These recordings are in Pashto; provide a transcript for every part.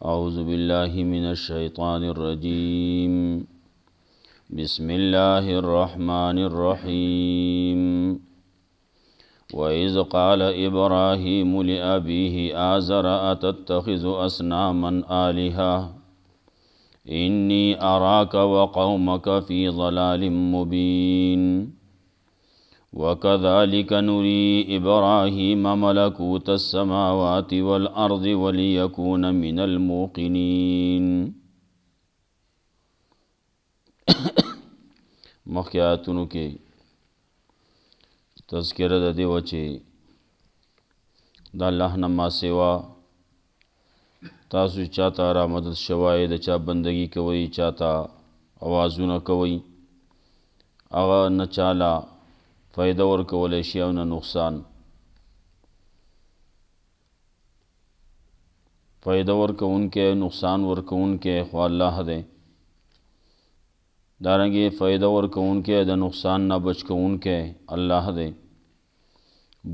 أعوذ بالله من الشيطان الرجيم بسم الله الرحمن الرحيم وإذ قال إبراهيم لأبيه آزر أتتخذ أصناما آلهة إني أراك وقومك في ضلال مبين وكذلك نري إبراهيم ملكوت السماوات والأرض وليكون من الموقنين. مخکې آیاتونو کې تذکره د دې وه چې د الله نه ما سوا تاسو چاته را مدد شوی د چا بندگی کوئ چاته اوازونه کوئ هغه نه چاله فایده ورکولی شي او نه نقصان. فایده ورکوونکی نقصان ورکوونکی خو الله دی، دارنګې فایده ورکوونکی د نقصان نه بچ کوونکی الله دی،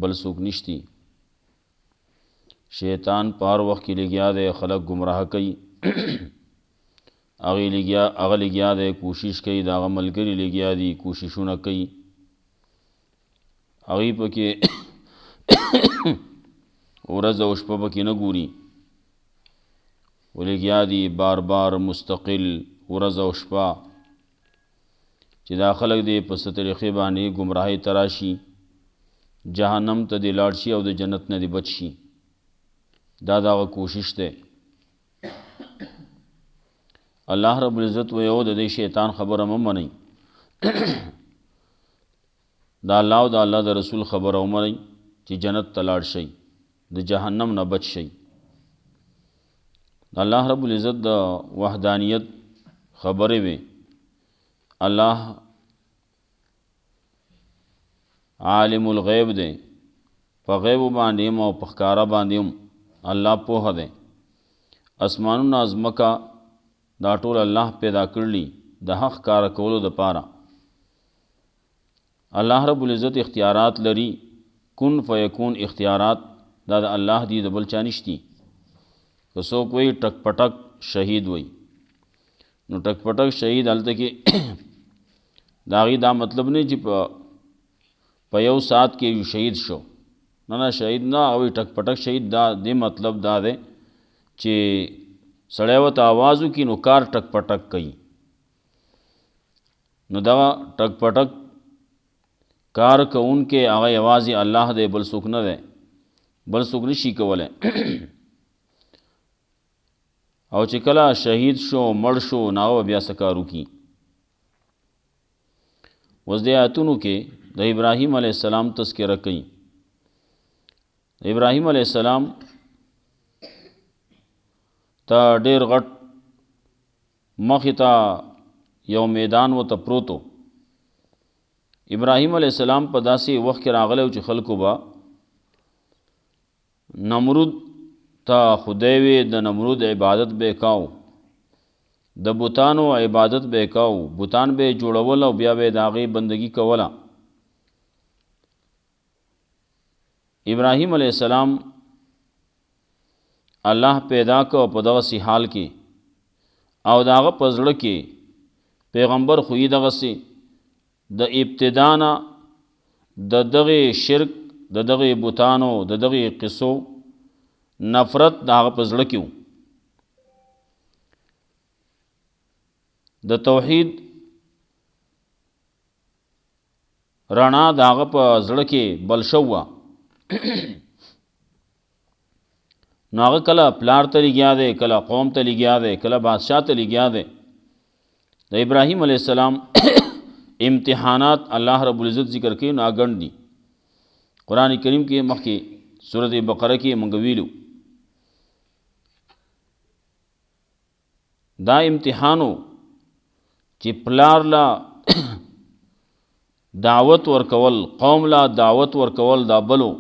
بل څوک نشتی. شیطان په هر وخت کې لګیا دی خلک ګمراه کوي، هغه لګیا دی کوشش کوي، د هغه ملګري لګیا دي کوششونه کوي، هغوی پکې ورځ او شپه پکې نه ګوري، ولګیا دي بار بار مستقل ورځ او شپه چې دا خلک دی په څه طریقې باندې ګمراهۍ ته راشي، جهنم ته دې لاړ شي او د جنت نه دې بچ شي. دا د هغه کوشش دی. الله رب العزت ویو د دې شیطان خبره مه منئ، د الله او د الله د رسول خبره ومنئ چې جنت ته لاړ شئ، د جهنم نه بچ شئ. د الله رب العزت د وحدانیت خبرې وې. الله عالم الغیب دی، په غیب باندې هم او په ښکاره باندې هم الله پوهه دی. اسمانونه ځمکه دا ټول الله پیدا کړلي د حق ښکاره کولو دپاره. الله رب العزت اختیارات لري، کن فیکون اختیارات دا د الله دی، د بل چا نشتی. که څوک وایي ټک پټک شهید وایي، نو ټک پټک شهید هلته کې د هغې دا مطلب نه چې په یو ساعت کې یو شهید شو، نه شهید نه، هغه ټک پټک شهید دا دې مطلب دا دی چې سړی ورته آواز وکړي نو کار ټک پټک کوي. نو دغه ټک پټک کار کوونکی هغه یوازې الله دی، بل څوک نه دی، بل څوک نشي کولی. او چې کله شهید شو مړ شو نو هغه بیا څه کار وکړي. اوس دې آیتونو کې د ابراهیم علیه السلام تذکره کوي. ابراهیم علیه السلام ته ډېر غټ مخې ته یو میدان ورته پروت و. ابراهیم علیه السلام په داسې وخت کې راغلی و چې خلکو به نمرود ته خدای وی، د نمرود عبادت به کاو، د بوتانو عبادت به کاو، بوتان به جوړول او بیا به د هغې بندگی کوله. ابراهیم علیه السلام الله پیدا کو په دغسې حال کې، او د هغه په زړه کې پیغمبر خو یې دغسې د ابتدا نه د دغې شرک، د دغې بوتانو، د دغې قصو نفرت د هغه په زړه کې و. د توحید رڼا د هغه په زړه کې بل شو وه. نو هغه کله پلار ته لګیا دی، کله قوم ته لګیا دی، کله بادشاه ته لګیا دی. د ابراهیم علیه السلام امتحانات الله رب العزت ذکر کوي، نو اګڼ دي. قرآن کریم کې مخکې سورۃ بقره کې موږ ویلو دا امتحانو چې پلار لا دعوت ورکول، قوم لا دعوت ورکول دا بلو،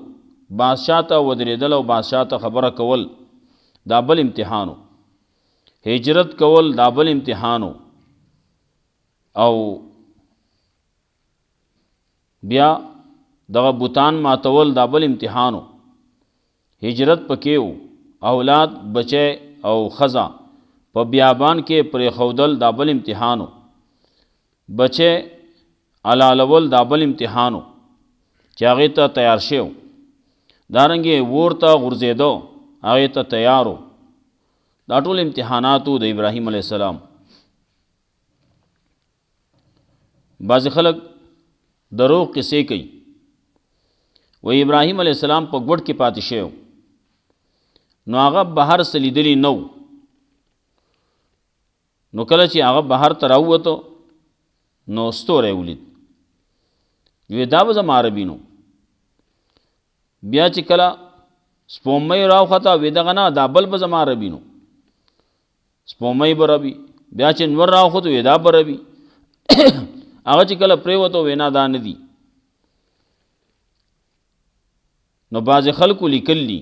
بادشاہ ته ودرېدل او بادشاہ ته خبره کول دا بل امتحانو، هجرت کول دا بل امتحانو، او بیا دغه بوتان ماتول دا بل امتحانو. هجرت پکې و، اولاد بچی او خزا په بیابان کې پرې خودل دا بل امتحانو، بچه علالول دا بل امتحانو چې هغې ته تیار شو، دارنګې ور ته غورځېدو هغې ته تیارو. دا ټول امتحاناتو د ابراهیم علیه السلام. بعض خلک دروغ قصې کوي، و ابراهیم علیه السلام په ګوډ کې پاتې شو، نو هغه بهر څه لیدلی نو، نو کله چې هغه بهر ته راووتو نو ستوری ولید، وی دا به زما عربي نو. بیا چې کله سپومۍ راوخته وی دغه نه دا بل به زما عربي نو، سپومۍ به ربي. بیا چې نور راوخته وی دا به ربي. هغه چې کله پرېوتو وی نه دا نه دي. نو بعض خلکو لیکلی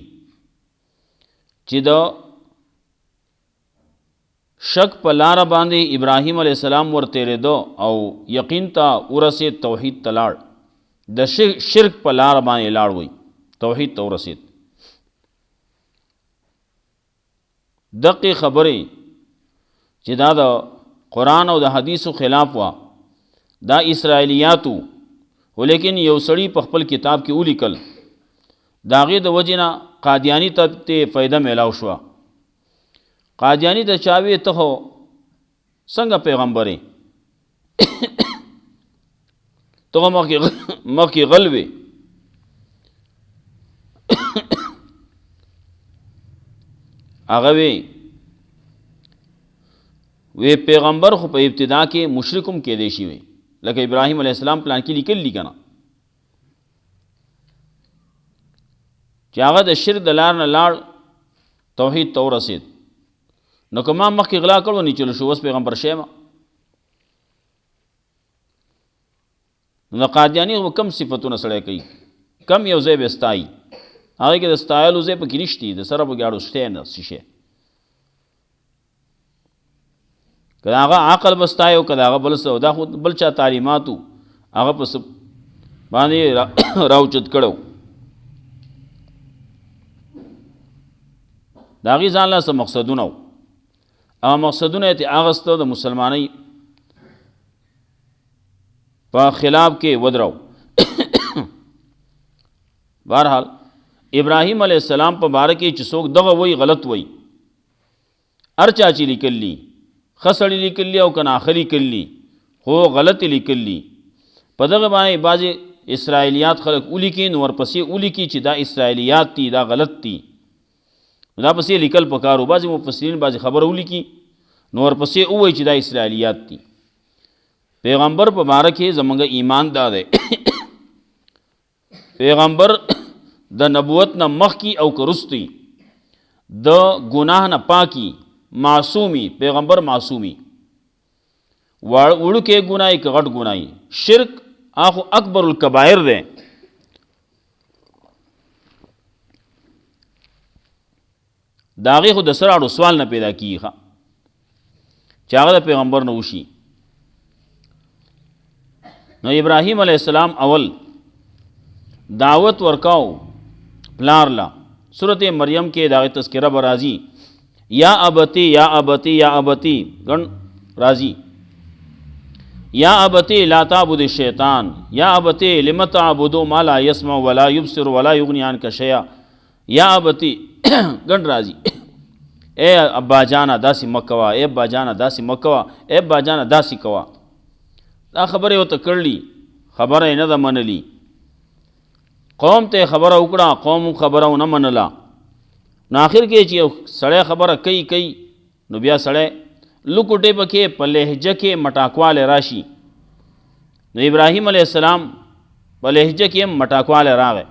چې د شک په لاره باندې ابراهیم علیه السلام ورتېرېدو او یقین ته ورسېد، توحید ته لاړ، د شرک په لاره باندې لاړ وی، توحید ته ورسېد. دقیق خبرې چې دا د قرآن او د حدیثو خلاف وا، دا اسرائیلیاتو، ولیکن یو سړی په خپل کتاب کې ولیکل، د هغې د وجې نه قادیاني ته فایده میلاو شوه. قادیانی ته چاوی ته خو څنګه پیغمبرې ته مخکې غل وې. هغه وی پیغمبر خو په ابتدا کې مشرک هم کېدی شي وي، لکه ابراهیم علیه السلام پلان کې لیکلی که نه چې هغه د شرک د لار نه لاړ، توحید ته ورسېد. نو که ما مخکې غلا کړو نه چلو شو، اوس پیغمبر شیم. نو قادیانی کم صفتونه سړی کوي، کم یو ځای به ستایي، هغې کې د ستایلو ځای پکې نشتی، د سره پکې اړو شتی نه څه شی. که د هغه عقل به ستایي او که د هغه بل څه، دا خو بل چا تعلیماتو هغه په باندې راوچت کړو، د هغې ځان له څه مقصدونه و، هغه مقصدونه یې ترې اخیسته، د مسلمانۍ په خلاف کې ودرو. بهرحال ابراهیم علیه السلام په باره کې چې څوک دغه وی غلط وی، هر چا چې لیکلی ښه سړي لیکلی او که ناښه لیکلی خو غلط لیکلی، په دغه باندې بعضې اسرائیلیات خلک ولیکي، نو ورپسې ولیکي چې دا اسرائیلیات دي، دا غلط دي، دا پسې لیکل پکارو. بعضې مفسرین بعضې خبره ولیکي نو ورپسې ووایي چې دا اسرائیلیات دي. پیغمبر په باره کې زموږ ایمان دا دی، پیغمبر د نبوت نه مخکې او که وروستی د ګناه نه پاکي، معصومي، پیغمبر معصومي، وړوکی ګناهي که غټ ګناهي. شرک هغه اکبر الکبائر دی، د هغې خو د سر اړو سوال نه پیدا کېږي چې هغه د پیغمبر نه وشي. نو ابراهیم علیه السلام اول دعوت ورکاو پلار لا، صورت مریم کې د هغې تذکره به راځي، یا ابتی یا ابتی یا ابتی ګڼ راځي، یا ابتی لا تعبد الشیطان، یا ابتی لم تعبدو ما لا یسمع ولا یبصر ولا یغنی عنک شیئا، یا ابتی ګڼ راځي، اے ابا جانا داسې مه کوه، اے ابا جانا داسې مه کوه، اے ابا جانا داسې کوه. دا خبرې ورته کړلي، خبره یې نه ده منلي. قوم ته خبره وکړه، قوم خبره ونه منله. نو آخر کې چې یو سړی خبره کوي نو بیا سړی لوکوټې پکې په لهجه کې مټاکوالی راشي. نو ابراهیم علیه السلام په لهجه کې هم مټاکوالی راغی.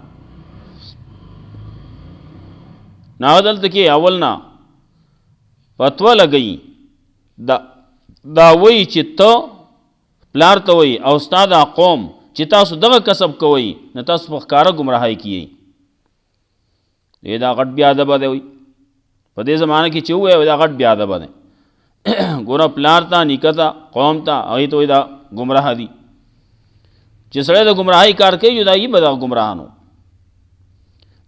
نو هغه دلته کې اول نه فتوه لګوي، دا وایي چې ته پلار ته وایي او ستا دا قوم چې تاسو دغه کسب کوئ، نو تاسو په ښکاره ګمراهۍ کیئ. دا غټ بې ادبه دی، وایي په دې زمانه کې چې ووایي دا غټ بې ادبه دی. ګوره پلار ته، نیکه ته، قوم ته، هغې ته وایي دا ګمراه دي. چې سړی د ګمراهۍ کار کوي دا یي به دغه ګمراهانو.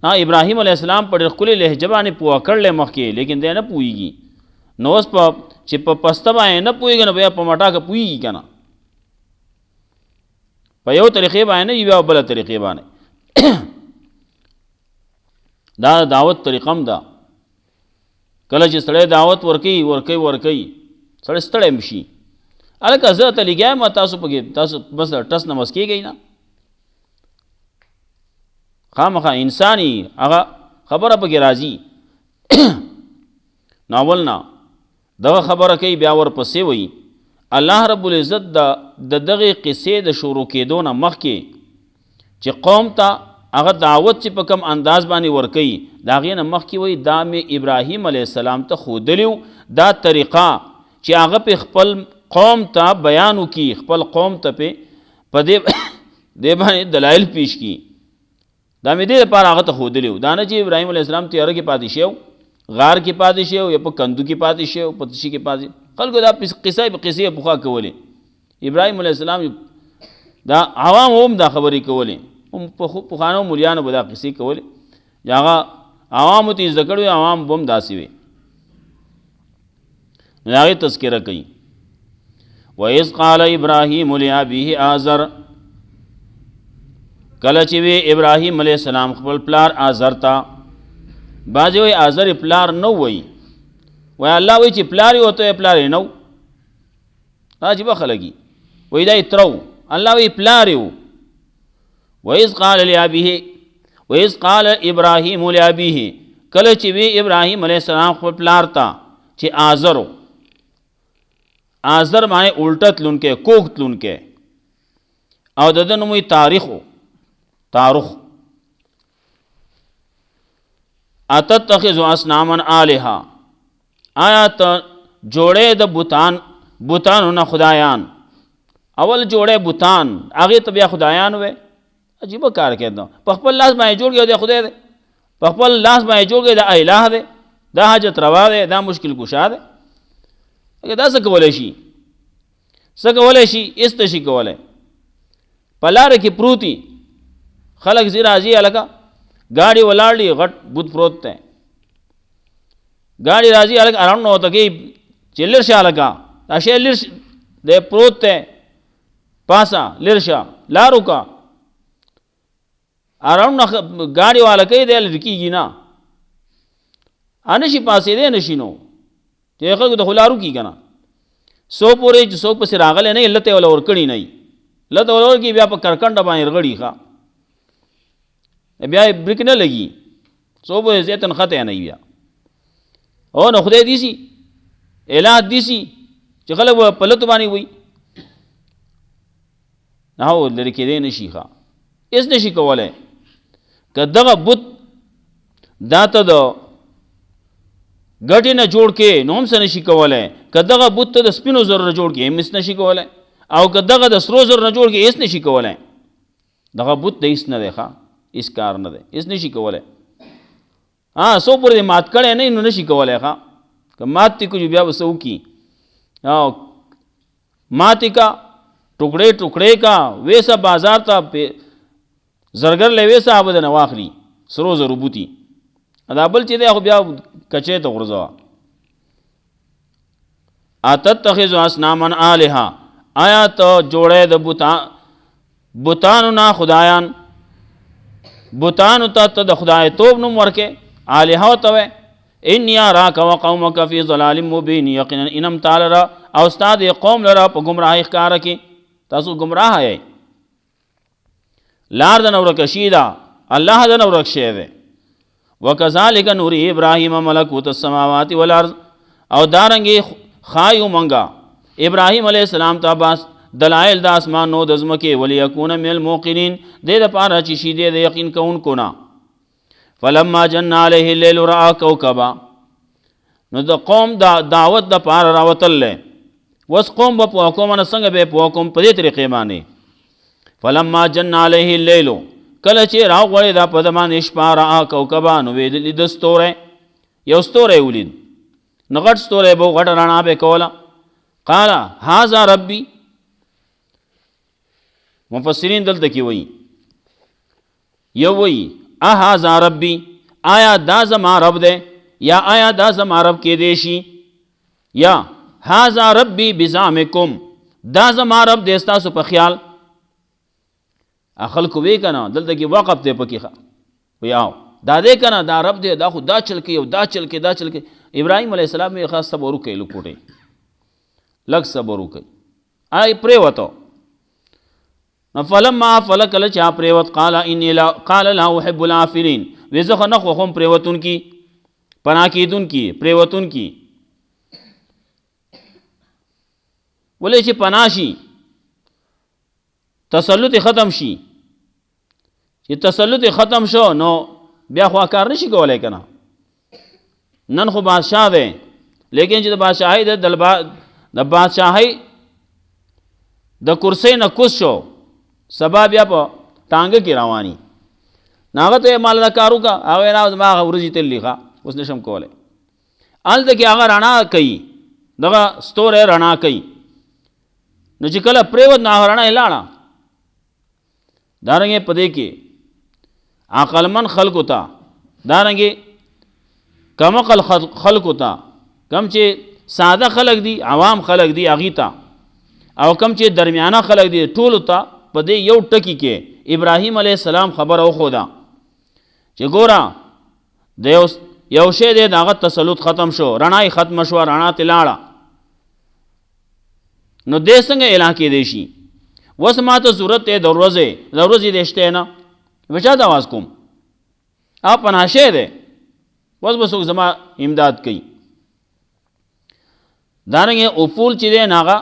ابراهیم علیه السلام په ډېر ښکلې لهجه باندې پوه کړلی مخکې، لیکن دی نه پوهېږي. نو اوس چې په پسته باندې نه پوهېږي نو بیا په مټاکه پوهېږي که نه، په یو طریقې باندې نه بیا بله طریقې باندې. دا دعوت طریقه هم ده. کله چې سړی دعوت ورکوي سړی ستړی هم شي، هلکه زه ته لګیا یم، تاسو بس ټس نه مس کېږئ نه، خامخا انساني هغه خبره پکې راځي. نو اول نه دغه خبره کوي، بیا ورپسې وایي الله رب العزت د دغې قصې د شروع کېدو نه مخکې چې قوم ته هغه دعوت چې په کوم انداز باندې ورکوي د هغې نه مخکې وایي دا مې ابراهیم علیه السلام ته ښودلي و، دا طریقه چې هغه پې خپل قوم ته بیان وکړي، خپل قوم ته په دې باندې دلایل پیش کړي، دا مې دې لپاره هغه ته ښودلي و. دا نه چې ابراهیم علیه السلام تیاره کې پاتې شوی، غار کې پاتې شوی یا په کندو کې پاتې شوی، په تشي کې پاتې. خلکو دا قصې پخوا کولې. ابراهیم علیه السلام دا عوام هم دا خبرې کولې، پخوانو مولیانو به دا قصې کولې، چې هغه عوامو ته یې زده کړي، عوام به هم داسې وي. نو د هغې تذکره کوي. وَإِذْ قَالَ إِبْرَاهِيمُ لِأَبِيهِ آزَرَ، کله چې وی ابراهیم علیه السلام خپل پلار آزر ته، بعضې وایي آزر پلار نه وایي، وایي الله وایي چې پلار یې ورته پلار یې نه و، عجیبه خلک یي، وایي دا یې تره و، الله وایي پلار یې و. وَإِذْ قَالَ إِبْرَاهِيمُ لِأَبِيهِ، کله چې وی ابراهیم علیه السلام خپل پلار ته چې آزر و، آزر معنی الټه تلونکی، کوږ تلونکی، او د ده نوم یې تاریخ و، تاریخ. اتتخذ اصناما آلهه، آیا ته جوړې د بوتانو نه خدایان، اول جوړې بوتان هغې ته بیا خدایان وی، عجیبه کار کېده. په خپل لاس باندې جوړ کړي د خدای دی، په خپل لاس باندې جوړ کړي د الہ دی، دا حاجت روا دی، دا مشکل کشا دی. دا څه کولی شي؟ څه کولی شي؟ هېڅ نه شي کولی. په لاره کې پروتي خلک ځي راځي، هلکه ګاډي ولاړ دي، غټ بوت پروت دی، ګاډي راځي، هلکه اراؤنډ نه ورته کوي چې لر شه، هلکه دا شی لر دی پروت دی، پاسه لر شه، لار وکړه، اراؤنډ نه ګاډي والا کوي، دی لرې کېږي نه، نه شي پاسېدی، نه شي نو چې خلکو ته خو لار وکړي که نه. څو پورې چې څوک پسې راغلی نه وي، لته یې وله ورکړي نه وي، لته وله ورکړي، بیا په کرکنډه باندې رغړي، ښه بیا یې بریک نه لګي، څو پورې زیات نښته یې نه وي بیا. او نو خدای دیسي الہ دیسي چې خلک به په لتو باندې وایي، نه لرې کېدی نه شي، ښه هېڅ نه شي کولی. که دغه بت دا ته د ګټې نه جوړ کې نو هم څه نه شي کولی، که دغه بت ته د سپینو زرو نه جوړ کې هم هېڅ نه شي کولی، او که دغه د سرو زرو نه جوړ کې هېڅ نه شي کولی. دغه بت د هېڅ نه دی، ښه هېڅ کار نه دی، هېڅ نه شي کولی. څو پورې دې مات کړی نه نو نه شي کولی، ښه که مات دې کړو بیا به څه وکړي، مات یې کا، ټوکړې ټوکړې کا، ویسه بازار ته زرګر له ویسه به دنه واخلي سرو زرو بوتي، دا بل چې دی خو بیا کچې ته غورځوه. اتتخذ اصناما آلهه، آیا ته جوړې د بوتانو نه خدایان، بوتانو ته ته د خدای توب نوم ورکې، آلهه ته وی. انی اراک وقومک فی ضلال مبین، یقینا انم تعالی را او ستا د قوم لره په ګمراهۍ ښکاره کې، تاسو ګمراه یې، لار د نه ورکه شوي ده، الله د نه ورک شوی دی. وکذالک نوری ابراهیم ملکوت السماوات والارض، او دارنګې ښایو منګه ابراهیم علیه السلام ته باس دلایل د اسمانو د ځمکې، ولیکون من الموقنین، دې دپاره چې شي دی د یقین کوونکو نه. فلما جن علیه اللیل رأى کوکبا، نو د قوم د دعوت دپاره راوتلی، اوس قوم به پوه کوم نه څنګه به یې پوه کوم په دې طریقې باندې. فلما جن علیه اللیل، کله چې راوغوړې دا په ده باندې شپه، رأى کوکبا، نو ویې لید ستوری، یو ستوری یې ولید، نو غټ ستوری به و، غټه رڼا به یې کوله. قال هذا ربي، مفسرین دلته کې وایي، یو وایي اهذا ربی آیا دا زما رب دے یا آیا دا زما رب کې دی شي یا هذا ربی بزعمکم دا زما رب دے ستاسو په خیال خلکو وی کنه دلته کې وقف دی پکې ویاو دا دې کنه دا رب دې دا خو دا چل کې او دا چل کې دا چل کې ابراهیم علیه السلام یې خاص صبر وکړي لکوټي لږ صبر وکړي آی پریوتو نو فلما فلکل چا پریوت قال انی لا قال لا احب العافلین وزخ نه خو هم پریوتون کی پنا کیدون کی پریوتون کی ولې چې پناشي تسلط ختم شي چې تسلط ختم شو نو بیا خو کار نشي کولای کنه نن خو بادشاہ دی لیکن چې د بادشاہي د بادشاہي د کرسۍ نه کوز شو سبا بیا په ټانګه کې رواني ناغه ته مال کارو کا هغه راو ما ورځي تل لیکه اوس نشم کولای الته کې هغه رڼا کوي دغه ستوره رڼا کوي نو چې کله پریوت نه رڼا لاړه دارنګه پدې کې عقلمن خلق ہوتا دارنګه کمقل خلق ہوتا کم چې ساده خلق دی عوام خلق دی اغیتا او کم چې درمیانه خلق دی ټول ہوتا پدې یو ټکی کې ابراهیم علیه السلام خبر او خدا چې ګورا د یو شی دی داغه تسلط ختم شو رڼای ختم شو رڼا تلاړه نو دې څنګه اعلان کې دی شي وس ماته ضرورت ته دروازه دشته نه بچا د आवाज کوم اپ پناشه ده وس بسوک زما امداد کوي دارنګه افول چې ده ناغه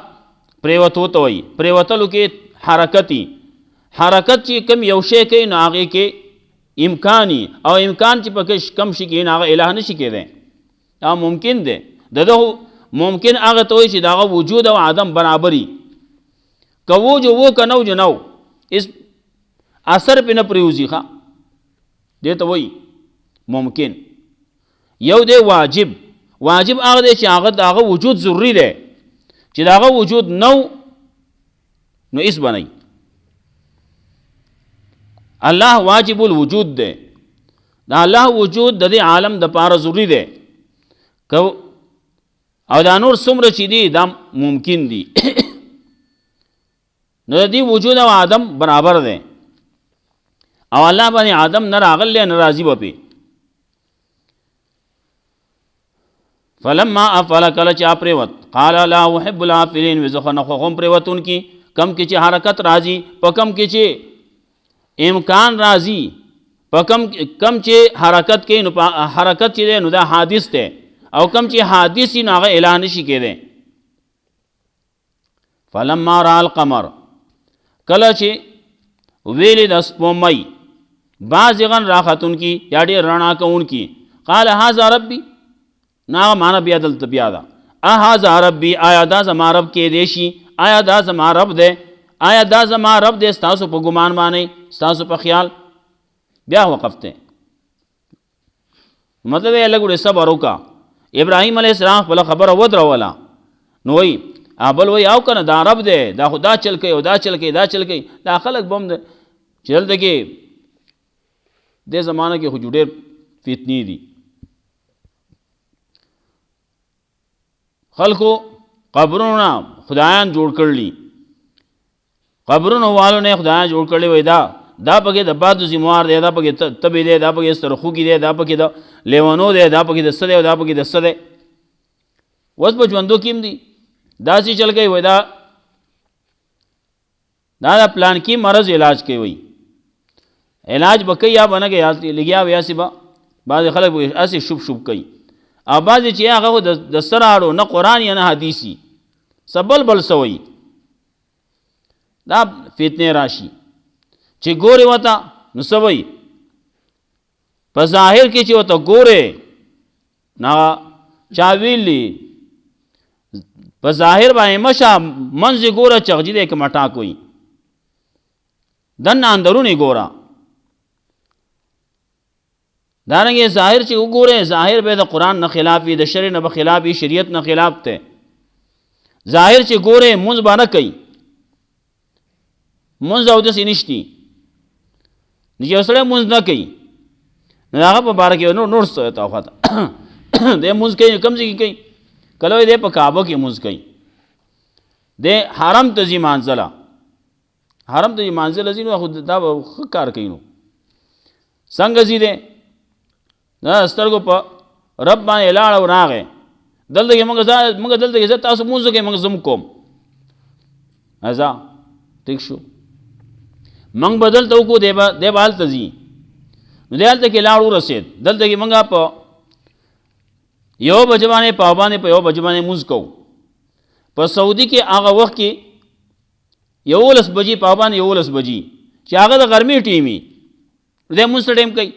پریوتو ته وي پریوتلو کې حرکت چې کم یو شی کوي ناغه کې امکانی او امکان چې پکې کم شي کې ناغه الہ نشي کېده دا ممکن ده دغه ممکن هغه ته وي چې داغه وجود او عدم برابرۍ کوو جو وہ کنو جو نو اس اثر پہ نہ پریوزی خواہ دے تو وہی ممکن یو دے واجب آغا دے چی آغا وجود ضروری دے چی دا آغا وجود نو اس بنائی اللہ واجب الوجود دے دا اللہ وجود دا دے عالم دا پارا ضروری دے او دا نور سمر چی دی دا ممکن دی نو دی وجود او آدم برابر دے او الله باندې آدم نه راغلی ناراضی وپی فلما افل کل چا پریوت قال لا احب العافلین وزخن خوم پریوتون کی کم کی چې حرکت راضی پکم کی چې امکان راضی پکم کم چې حرکت کې نو حرکت چې نو دا حادث ته او کم چې حادث نه هغه اعلان شي کېده فلما را القمر کله چې ویل د سپومای بازغن راختون کی یا ډیر رڼا کون کی قال هذا ربی نا معنا بیا دلته بیا دا هذا ربی آیا دا زما رب کې دیشي آیا دا زما رب دے آیا دا زما رب دے ستاسو په ګمان باندې ستاسو په خیال بیا وقفته مطلب یې لګوډه صبر وکا ابراهیم علیه السلام په خبره ودر ولا نو وی ابل وی او کنه دا رب دے دا خدا چل کې او دا چل کې دا چل کې دا خلق بم دے چل دے کې دې زمانہ کې خو ډېر فتنی دي خلکو قبرونه خدایان جوړ کړلی قبرونو والو نه خدایان جوړ کړلی وای دا پکې د بادو زموار دی دا پکې تبې دی دا پکې سرخو کې دی دا پکې د لیوانو دی دا پکې د سده دا پکې د سده وس په ژوندو کېم دي دا سي چل گئی وای دا پلان کی مرض علاج کوي وای علاج بکې یا بنه کې لګیا ویا سی با بعض خلک اسی شوب کوي او بعض چې هغه د سراړو نه قران یا نه حدیثي سبل بل سوي دا فتنه راشي چې ګوره وتا نو سوي په ظاهر کې چې وتا ګوره نا چا ویلی په ظاهر باندې مشا منځ ګوره چغجی دې کمټا کوي دن اندرونی ګورا دارنګه ظاهر چې وګوره ظاهر به د قران نه خلافي د شرع نه خلافي شریعت نه خلاف ته ظاهر چې ګوره منځ باندې کوي منځ او د سینشتي نه یو سره منځ نه کوي نو هغه په باره کې نور څه توفه ده د مونځ کوي کم ځای کې کوي کله دی په کعبه کې مونځ کوي د حرم ته ځي مانځله حرم ته مانځله ځي نو خو دا به ښه کار کوي نو څنګه ځي دی دا سترګو په رب باندې لاړ او راغی دلته کې موږ دلته کې تاسو مونځ کوئ موږ زم کوم ازا ټیک شو موږ بدل ته وکړو دی به هلته ځي نو دی هلته کې لاړ ورسېد دلته کې موږ په یو بجې باندې پابانې په یو بجې باندې مونځ کوو په سعودي کې هغه وخت کې 11 بجې پابانې 11 بجې چې هغه د غرمې ټیم وي دی مونځ ته ټیم کوي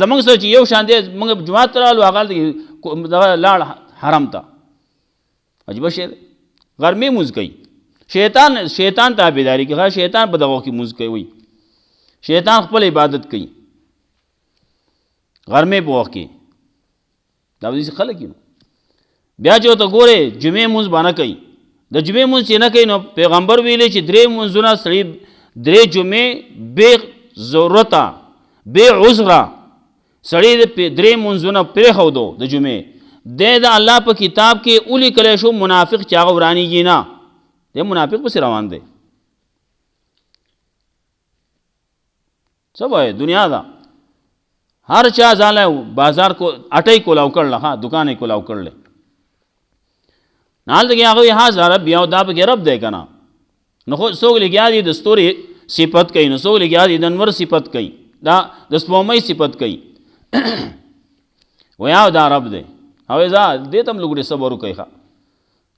زمونږ سره چې یو شان دی موږ جومات ته رالو هغه دغه لاړ حرم ته عجیبه شی دی غرمې مونځ کوي شیطان تابعداري کوي شیطان په دغه کې مونځ کوي شیطان خپل عبادت کوي غرمې په وخت کې دا داسې خلک نو بیا چې ورته ګورې جمعې مونځ به نه کوي د جمعې مونځ چې نه کوي نو پیغمبر ویلی چې 3 مونځونه سړي 3 جمعې بې ضرورته بې عذره سړی د 3 مونځونه پرېښودو د جمعې دی د الله په کتاب کې ولیکلی شو منافق چې هغه ورانېږي نه دی منافق پسې روان دی څه وایي دنیا ده هر چا ځاله بازار کو اټۍ کولاو کړله ها دکان یې کولاو کړلی هلته کې هغه هذا ربي او دا پکې رب دی که نه نو خو څوک لګیا دي د ستوري صفت کوي نو څوک لګیا دي د انور صفت کوي دا د سپومۍ صفت کوي ویا دا رب دی او ځا دې ته هم لږ صبر وکړئ ښه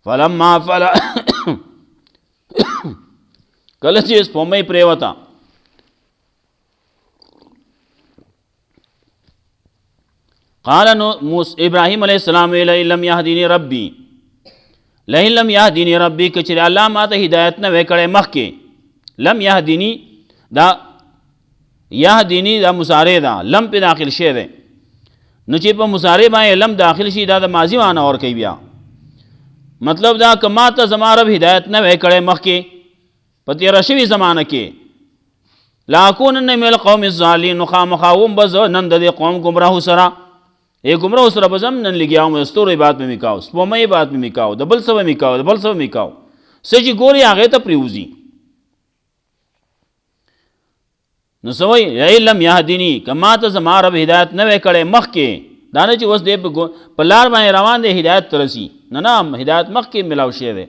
فلما فل کله چې سپومۍ پرېوته قال نو ابراهیم علیه السلام لئن لم یهدینی ربی لئن لم یهدینی ربی که چېرې الله ما ته هدایت نه وی کړی مخکې لم یهدینی دا یهدینی دا مصارع ده لم پې داخل شی دی نو چې په مصارع باندې لم داخل شي دا د ماضي معنی ورکوي بیا مطلب دا که ما ته زما رب هدایت نه وی کړی مخکې په تېره شوي زمانه کې لاکونن من القوم الضالین نو خامخا وم به زه نن د دې قوم ګمراهو سره گمراہ سره بزم نن لګیا وم ستوري بات مې میکاو سپومۍ بات مې میکاو د بل څه به میکاو د بل څه به میکاو څه چې ګوري هغې ته پرېوځي نو څه وایي لم یهدیني که ما ته زما رب هدایت نه وی کړی مخکې دا نه چې اوس دی په لار باندې روان دی هدایت ته رسي نه هدایت مخکې میلاو شوی دی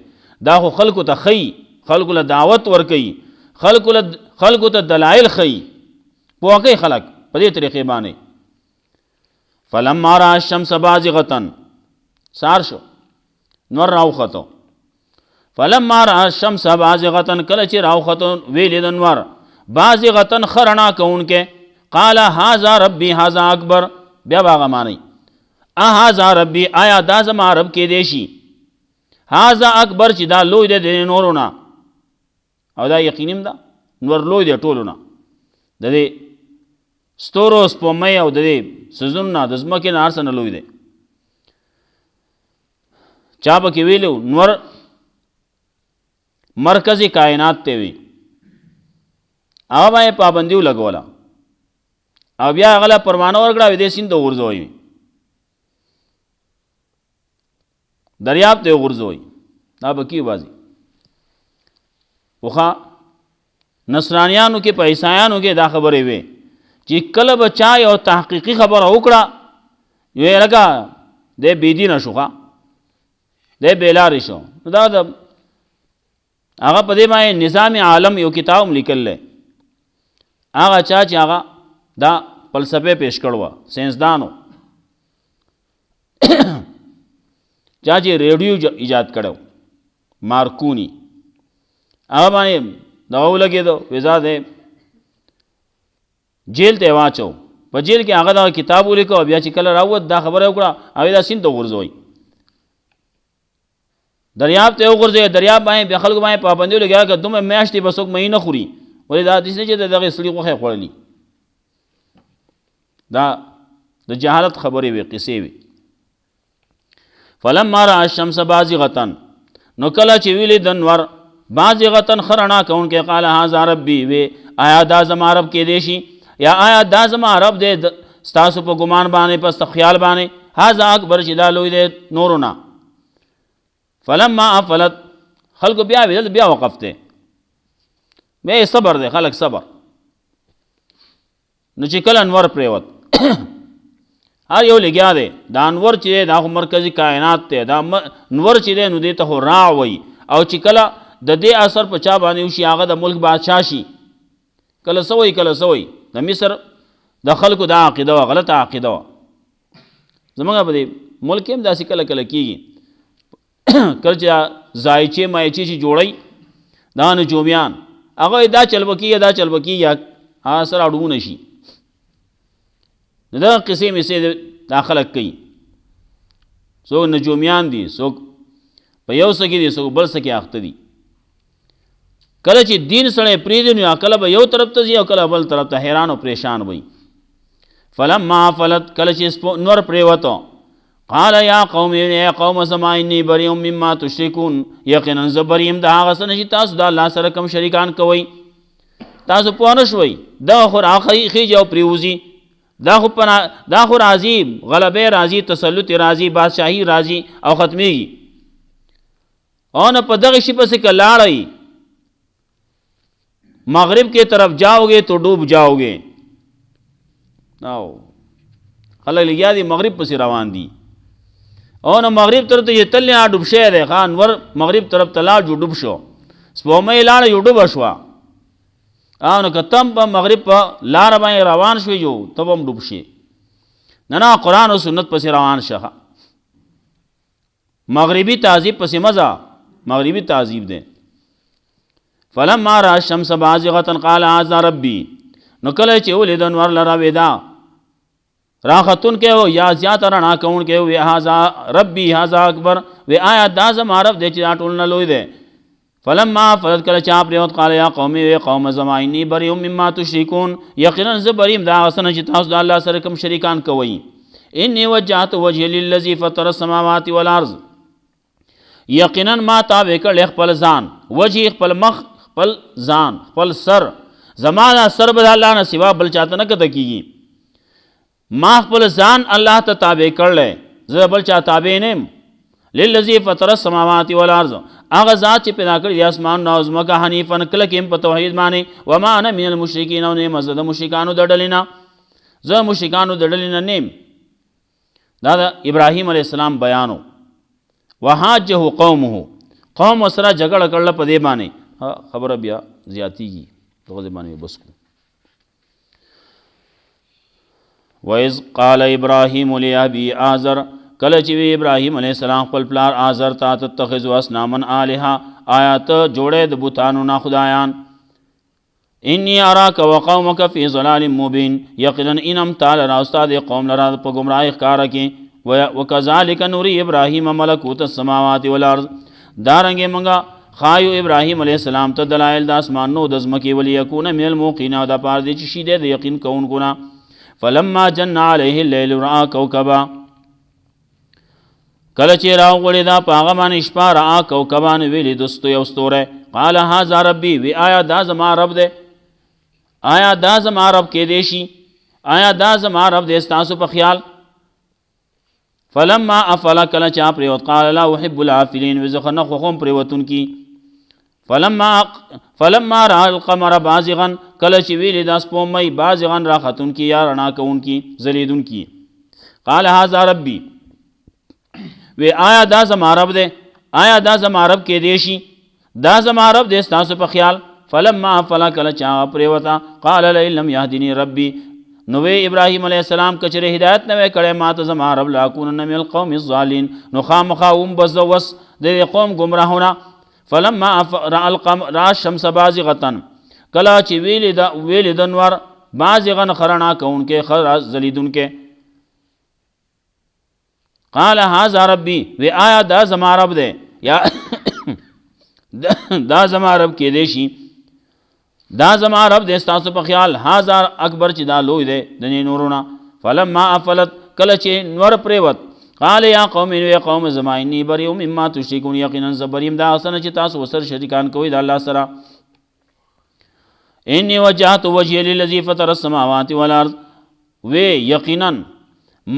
دا خو خلکو ته ښیي خلکو له دعوت ورکوي خلکو ته دلایل ښیي پوه کوي خلک په دې طریقې باندې فلما رأى الشمس بازغة سار شو نور راوخته فلما رأى الشمس بازغة کله چې راوخته ویلې د نور بازغة خرنا کوونکې قال هذا ربي هذا اکبر بیا باغه مانی هذا ربي آیا دا زما رب کې دی شي هذا اکبر چې دا لوی دی د نورونه او دا یقینیم ده نور لوی دی ټولونه د دې ستورو سپومۍ او د دې سزونه د ځمکې نه هر څه نه لوی دی چا پکې ویلو نور مرکزي کائنات ته وي هغه باندې پابندي ولګوله او بیا هغه له پروانه ورکړه وي دې سیند ته وغورځوئ دریاب ته وغورځوئ دا به کي بازي پخوا نصرانیانو کې په عیسایانو کې دا خبرې وي چې کله به چا یو تحقیقي خبره وکړه یو لکه دی بېدینه شو ښه دی بېلارې شو نو دا د هغه په دې باندې نظام عالم یو کتاب هم لیکلی هغه چا چې هغه دا فلسفه پیش کړو ساینسدانو چا چې ریډیو ایجاد کړو مارکونی هغه باندې دوا ولګېدو ویزا دی جیل ته واچو په جیل کې هغه دا کتاب ولیکو بیا چې کله راووت دا خبره وکړه هغې دا سیند ته وغورځوئ دریاب ته وغورځوئ دریاب باندې بیا خلکو باندې پابندي ولګیا که دومره میاشتې به څوک مهی نه خوري ولې دا داسې نه چې د دغې سړي غوښې خوړلي دا د جهالت خبرې وې قصې وې فلما رأى الشمس بازغة نو کله چې ویلې د نور بازغة خرنا کوونکی قال هذا ربي وی آیا دا زما رب کې دی شي یا آیا دا زما رب دی ستاسو په ګمان باندې پس خیال باندې هاذا اکبر چې دا لوی دی نورونه. فلما افلت خلق بیا ویل بیا وقف ته بیا صبر دی خلق صبر. نو چې کله انور پریوت هر یو لګیا دی دا انور چې دا مرکزی کائنات ته دا انور چې دی نو دې ته را وي او چې کله د دې اثر په چا باندې وشي هغه د ملک بادشاه شي کله سوی د مصر د خلکو دا عقیده و غلطه عقیده و. زمونږ په دې ملک هم داسې کله کله کېږي کله چې ځایچې مایچې چې جوړی دا نجومیان هغه دا چل به کېږي دا چل به کېږي هغه سره اړونه شي دا قصې مېسې دا خلک کوي. څوک نجومیان دي څوک په یو څه کې دي څوک بل څه کې اخته دي. کله چې دین سره پریږدي نو کله به یو طرف ته ځي او کله بل طرف ته حیران او پریشان وي. فلما فلت کله چې نور پریوتو قال یا قوم یا قوم زما انی بریء مما تشركون یقینا زه بریم د هغه څه چې تاسو د الله سره کوم شریکان کوئ. تاسو پوه نه شوئ دا خو خیږي او پریوزي دا خو راځي غلبه راځي تسلط راځي بادشاہي راځي او ختميږي او نه په دغه شي پسې کلاړی مغرب کی طرف جاؤ گے تو ڈوب جاؤ گے. او خلک لګیا دي مغرب پسې روان دي او نه مغرب طرف ته یې تللی ډوب شوی دی خان ور مغرب طرف ته لاړ جو ډوب شو سپومۍ لاړه یو ډوبه شوه او نو که تم په مغرب په لاره باندې روان شوي جو ته به هم ډوب شي. نه قرآن او سنت پسې روان شه. مغربي تهذیب پسې مزه مغربي تهذیب دی. فلما را الشمس بازغه قال هذا ربي نو کله چې ولید انور لرا ودا راختون کې او یا زیات رڼا کون کې وی هذا ربي هذا اکبر وی آیا دا زما رب دې چې ټول نه لوی دی. فلما فلت کله چا پریوت قال یا قوم وی قوم زما انی بریء مما تشركون یقینا ز بریم دا اسنه چې تاسو د الله سره کوم شریکان کوئ. انی وجهت وجهي للذي فطر السماوات والارض یقینا ما تابع کړ خپل ځان وجه خپل مخ خپل ځان خپل سر زمانہ سر بد الله نه سوا بل چاته نه کته کیږي. ما خپل ځان الله ته تابع کړل زه بل چا تابع نیم. للذي فطر السماوات والارض هغه ذات چې پیدا کړی اسمان او زمکه حنیفا کله کې په توحید باندې وما انا من المشرکین او نه مزد مشرکانو د ډلینا زه مشرکانو د ډلینا نیم. دا ابراهیم علیه السلام بیانو وحاجه قومه قوم سره جګړه کړل په دې باندې خبره بیا زیاتیږي دغه باندې بس کو. وَإِذْ قَالَ إِبْرَاهِيمُ لِأَبِيهِ آزَرَ کله چې ابراهیم علیه السلام خپل پلار آزر ته تتخذوا اصناما آلهه آیات جوړې د بوتانو نه خدایان. انی اراک وقومک فی ضلال مبین یقینا انم تعالی را استاد قوم لرا په گمراهی ښکارا کې وکذالک نوری ابراهیم ملکوت السماوات والارض دارنګه منګه خایو ابراهیم علیه السلام ته دلائل د اسمانو د ځمکې ولیکون من الموقین او د پاره دي چې شیده د یقین کوونکو نه. فلما جن علیه الليل را کوكبا کله چې راغړې دا پاغه باندې شپه را کوكبان ویلې دوستو یو ستوره قال هذا ربي وی آیا دا زما رب دې آیا دا زما رب کې دی شي آیا دا زما رب دې تاسو په خیال. فلما افل کله چا پریوت قال لا احب العافلين وزخنه خوم پریوتون کی. فلما را القمر بازغا کله چې ویلې د سپومۍ بازغا را خاتون کی یا رڼا کون کی زلیدون کی. قال هذا ربي وی آیا دا زما رب دې آیا دا زما رب کې دی شي دا زما رب دې تاسو په خیال. فلما افل کله چا پریوتا قال لئن لم يهدني ربي نو ابراهیم علیہ السلام کچره ہدایت نو کړه ما ته زما رب لاکون من القوم الظالمین نو خامخاوم بزوس د قوم گمراهونه. فلما را القمر را الشمس بازغه کلا چې ویل د نور بازغن خرنا کون کې خر زلیدون کې. قال هذا ربي و آیا دا زما رب دے یا دا زما رب کې دی شي دا زما رب دې تاسو په خیال. هذا اکبر چې دا لوی دی د نورونه. فلما افلت کله چې نور پریوت قال یا قوم یا قوم زما انی بریء مما تشركون یقینا زبریم دا اسنه چې تاسو وسر شریکان کوئ د الله سره. انی وجهت وجهي للذي فطر السماوات والارض وی یقینا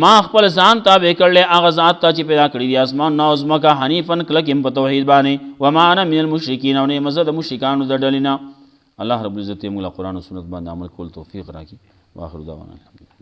ما خپل ځان تابع کړل هغه ذات ته چې پیدا کړی دی اسمان او ځمکه حنیفا کلک په توحید باندې و ما انا من المشرکین او نه مزه د مشرکانو د ډلې نه. الله رب العزت موږ له قرآن او سنت باندې عمل کول توفیق راکړي. واخر دعوانا الحمدلله.